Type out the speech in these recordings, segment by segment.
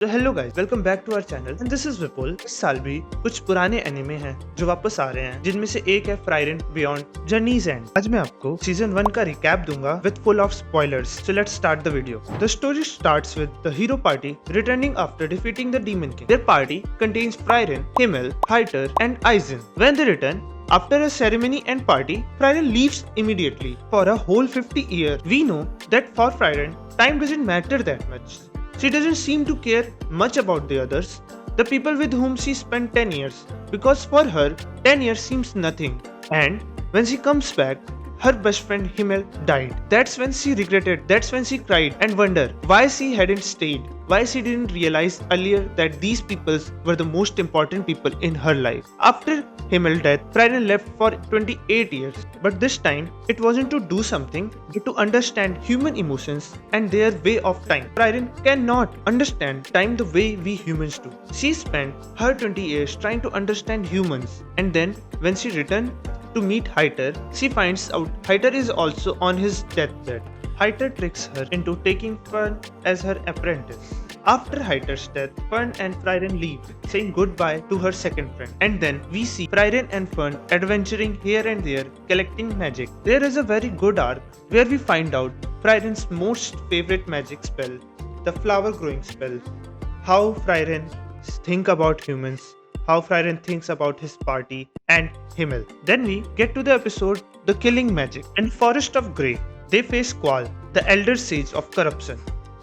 तो hello guys, welcome back to our channel and this is Vipul. इस साल भी कुछ पुराने एनिमे हैं जो वापस आ रहे हैं, जिनमें से एक है फ्राइरेन बियॉन्ड जर्नीज एंड। आज मैं आपको सीजन 1 का रिकैप दूंगा with full of spoilers. So let's start the video. The story starts with the hero party returning after defeating the demon king. Their party contains Frieren, Himmel, Heiter and Eisen. When they return after a ceremony and party, Frieren leaves immediately for a whole 50 years. We know that for Frieren, time doesn't matter that much. She doesn't seem to care much about the others, the people with whom she spent 10 years, because for her, 10 years seems nothing. And when she comes back, her best friend Himmel died. That's when she regretted, that's when she cried and wondered why she hadn't stayed, why she didn't realize earlier that these people were the most important people in her life. After Himmel's death, Frieren left for 28 years, but this time it wasn't to do something, but to understand human emotions and their way of time. Frieren cannot understand time the way we humans do. She spent her 20 years trying to understand humans, and then when she returned to meet Haiter, she finds out Haiter is also on his deathbed. Haiter tricks her into taking Fern as her apprentice. After Haiter's death, Fern and Frieren leave, saying goodbye to her second friend. And then we see Frieren and Fern adventuring here and there, collecting magic. There is a very good arc where we find out Frieren's most favorite magic spell, the flower growing spell. How Frieren think about humans, how Frieren thinks about his party and Himmel. Then we get to the episode The Killing Magic. In Forest of Grey, they face Qual, the elder sage of corruption.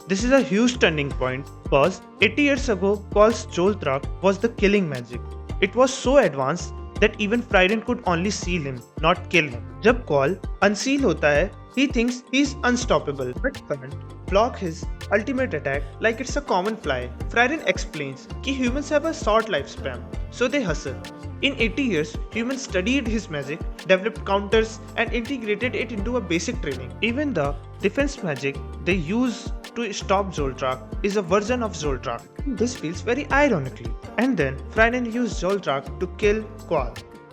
This is a huge turning point because 80 years ago, Qual's Zoltraak was the killing magic. It was so advanced that even Frieren could only seal him, not kill him. जब Qual unseal होता है, he thinks he's unstoppable, but can't block his ultimate attack like it's a common fly. Frieren explains कि humans have a short lifespan, so they hustle. In 80 years, humans studied his magic, developed counters, and integrated it into a basic training. Even the defense magic they use to stop Zoltraak is a version of Zoltraak. This feels very ironically. And then Frieren used Zoltraak to kill Qual.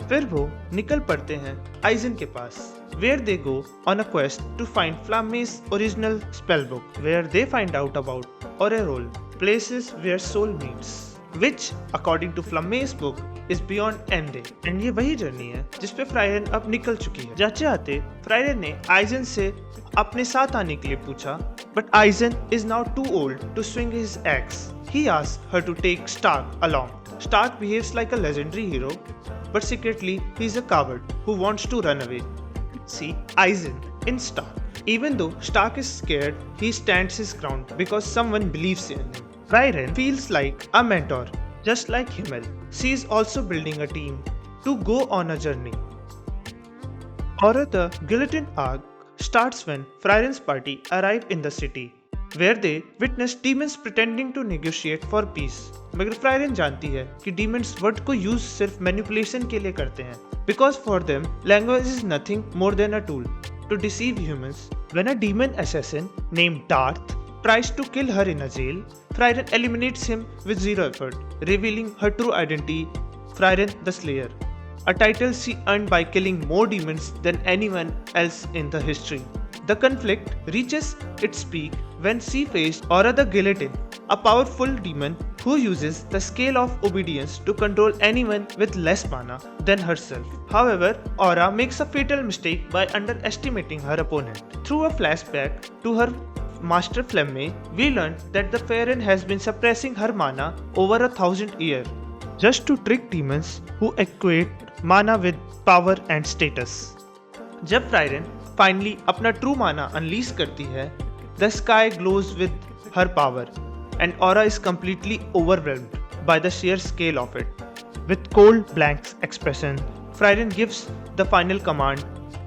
फिर वो निकल पड़ते हैं eigen के पास, where they go on a quest to find Flamme's original spellbook, where they find out about Orerol, places where soul meets, which according to Flamme's book is beyond Ende. And ये वही journey है जिस पे फ्राइरेन अब निकल चुकी है। जाते आते फ्राइरेन ने आइजन से अपने साथ आने के लिए पूछा, but Aizen is now too old to swing his axe. He asks her to take Stark along. Stark behaves like a legendary hero, but secretly he's a coward who wants to run away. See Aizen in Stark. Even though Stark is scared, he stands his ground because someone believes in him. Frieren feels like a mentor, just like Himmel. She is also building a team to go on a journey. Or the Guillotine arc starts when Frieren's party arrive in the city, where they witness demons pretending to negotiate for peace. मगर Frieren जानती है कि demons word को use सिर्फ manipulation के लिए करते हैं, because for them language is nothing more than a tool to deceive humans. When a demon assassin named Darth tries to kill her in a jail, Frieren eliminates him with zero effort, revealing her true identity, Frieren the Slayer, a title she earned by killing more demons than anyone else in the history. The conflict reaches its peak when she faced Aura the Guillotine, a powerful demon who uses the scale of obedience to control anyone with less mana than herself. However, Aura makes a fatal mistake by underestimating her opponent. Through a flashback to her Master Flamme, we learn that the Frieren has been suppressing her mana over 1,000 years, just to trick demons who equate mana with power and status. जब Frieren finally अपना true mana unleash करती है, the sky glows with her power, and Aura is completely overwhelmed by the sheer scale of it. With cold blank expression, Frieren gives the final command,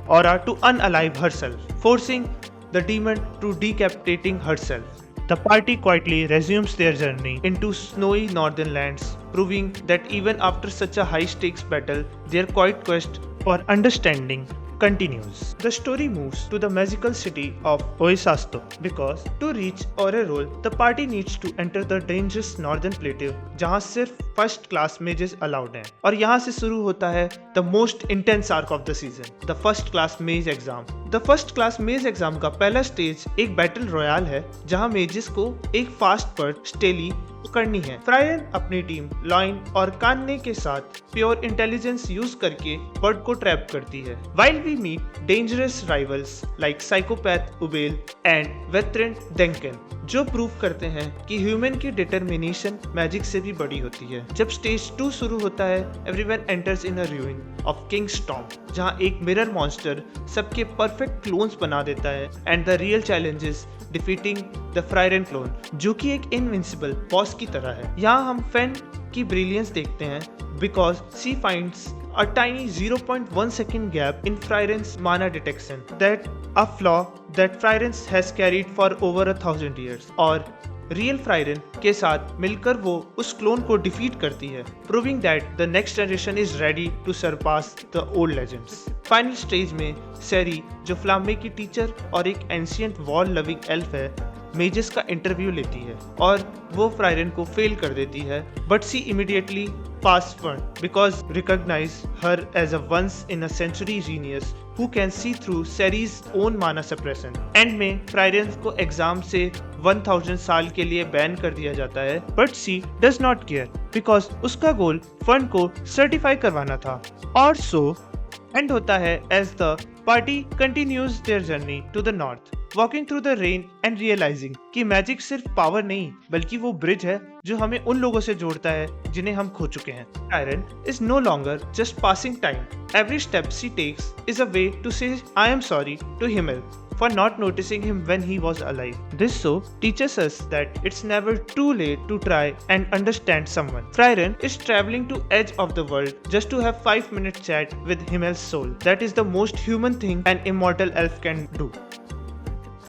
Aura to unalive herself, forcing the demon to decapitating herself. The party quietly resumes their journey into snowy northern lands, proving that even after such a high-stakes battle, their quiet quest for understanding continues. The story moves to the magical city of Oisasto because to reach Orerol, the party needs to enter the dangerous northern plateau जहाँ सिर्फ first class mazes allowed हैं। और यहाँ से शुरू होता है the most intense arc of the season, the first class mage exam, the first class मेज एग्जाम का पहला स्टेज एक बैटल रॉयल है जहां मेजेस को एक फास्ट बर्ड स्टेली पकड़नी है। फ्रायरन अपनी टीम लॉइन और कान्ने के साथ प्योर इंटेलिजेंस यूज करके बर्ड को ट्रैप करती है। While we meet dangerous rivals like psychopath Ubel and veteran Denken, जो प्रूव करते हैं कि ह्यूमन की डिटर्मिनेशन मैजिक से भी बड़ी होती है। जब स्टेज 2 शुरू होता है, everyone enters in a ruin of king storm, जहां एक मिरर मॉन्स्टर सबके परफेक्ट क्लोन्स बना देता है and the real challenges defeating the Frieren clone, जो कि एक इनविंसिबल बॉस की तरह है। यहाँ हम फेन की ब्रिलियंस देखते हैं because she finds a tiny 0.1 second gap in Frieren's mana detection, that a flaw that Frieren has carried for over 1,000 years, और रियल फ्रायरन के साथ मिलकर वो उस क्लोन को डिफीट करती है, proving that the next generation is ready to surpass the old legends. Final stage में सेरी, जो फ्लामे की टीचर और एक एंशिएंट वॉल लविंग एल्फ है, मेजेस का इंटरव्यू लेती है और वो फ्रायरन को फेल कर देती है, but she immediately pass Fern because recognise her as a once in a century genius who can see through Serie's own mana suppression। End में फ्रायरन को एग्जाम से 1000 साल के लिए बैन कर दिया जाता है, but she does not care because उसका गोल फर्न को सर्टिफाई करवाना था। और सो एंड होता है as the party continues their journey to the north, walking through the rain and realising कि मैजिक सिर्फ पावर नहीं बल्कि वो ब्रिज है जो हमें उन लोगों से जोड़ता है जिन्हें हम खो चुके हैं। फ्रायरन is no longer just passing time. Every step she takes is a way to say I am sorry to Himmel for not noticing him when he was alive. This show teaches us that it's never too late to try and understand someone. Frieren is traveling to edge of the world just to have 5-minute chat with Himmel's soul. That is the most human thing an immortal elf can do.